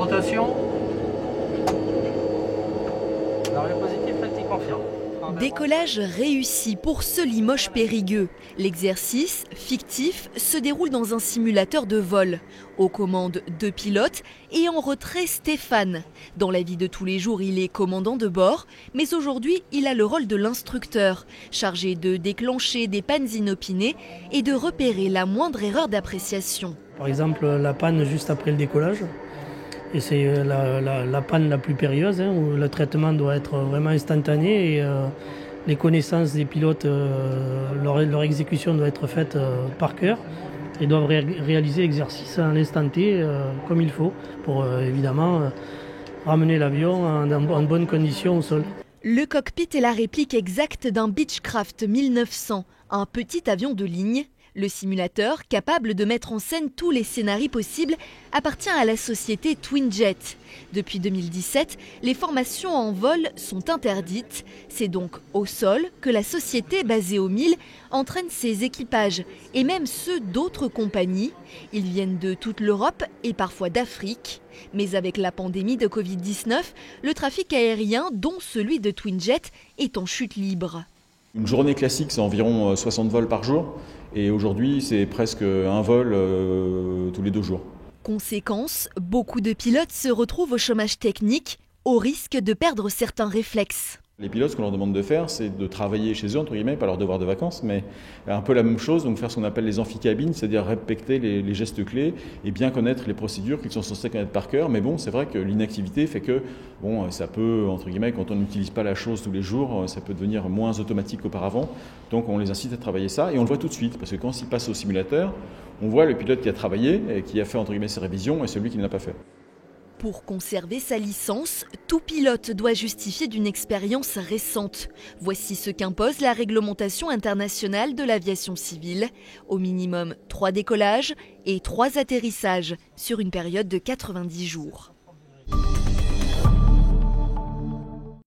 Rotation. L'arrière positif, petit confiant. Décollage réussi pour ce Limoges Périgueux. L'exercice, fictif, se déroule dans un simulateur de vol. Aux commandes 2 pilotes et en retrait Stéphane. Dans la vie de tous les jours, il est commandant de bord, mais aujourd'hui, il a le rôle de l'instructeur, chargé de déclencher des pannes inopinées et de repérer la moindre erreur d'appréciation. Par exemple, la panne juste après le décollage. Et c'est la panne la plus périlleuse, où le traitement doit être vraiment instantané et les connaissances des pilotes, leur exécution doit être faite par cœur et doivent réaliser l'exercice à l'instant T comme il faut pour évidemment ramener l'avion en bonne condition au sol. Le cockpit est la réplique exacte d'un Beechcraft 1900, un petit avion de ligne. Le simulateur, capable de mettre en scène tous les scénarios possibles, appartient à la société Twinjet. Depuis 2017, les formations en vol sont interdites. C'est donc au sol que la société basée au Mille entraîne ses équipages et même ceux d'autres compagnies. Ils viennent de toute l'Europe et parfois d'Afrique. Mais avec la pandémie de Covid-19, le trafic aérien, dont celui de Twinjet, est en chute libre. Une journée classique, c'est environ 60 vols par jour. Et aujourd'hui, c'est presque un vol tous les 2 jours. Conséquence, beaucoup de pilotes se retrouvent au chômage technique, au risque de perdre certains réflexes. Les pilotes, ce qu'on leur demande de faire, c'est de travailler chez eux, entre guillemets, pas leur devoir de vacances, mais un peu la même chose, donc faire ce qu'on appelle les amphicabines, c'est-à-dire respecter les gestes clés et bien connaître les procédures qu'ils sont censés connaître par cœur. Mais bon, c'est vrai que l'inactivité fait que, bon, ça peut, entre guillemets, quand on n'utilise pas la chose tous les jours, ça peut devenir moins automatique qu'auparavant. Donc on les incite à travailler ça et on le voit tout de suite, parce que quand ils passent au simulateur, on voit le pilote qui a travaillé et qui a fait, entre guillemets, ses révisions et celui qui ne l'a pas fait. Pour conserver sa licence, tout pilote doit justifier d'une expérience récente. Voici ce qu'impose la réglementation internationale de l'aviation civile. Au minimum 3 décollages et 3 atterrissages sur une période de 90 jours.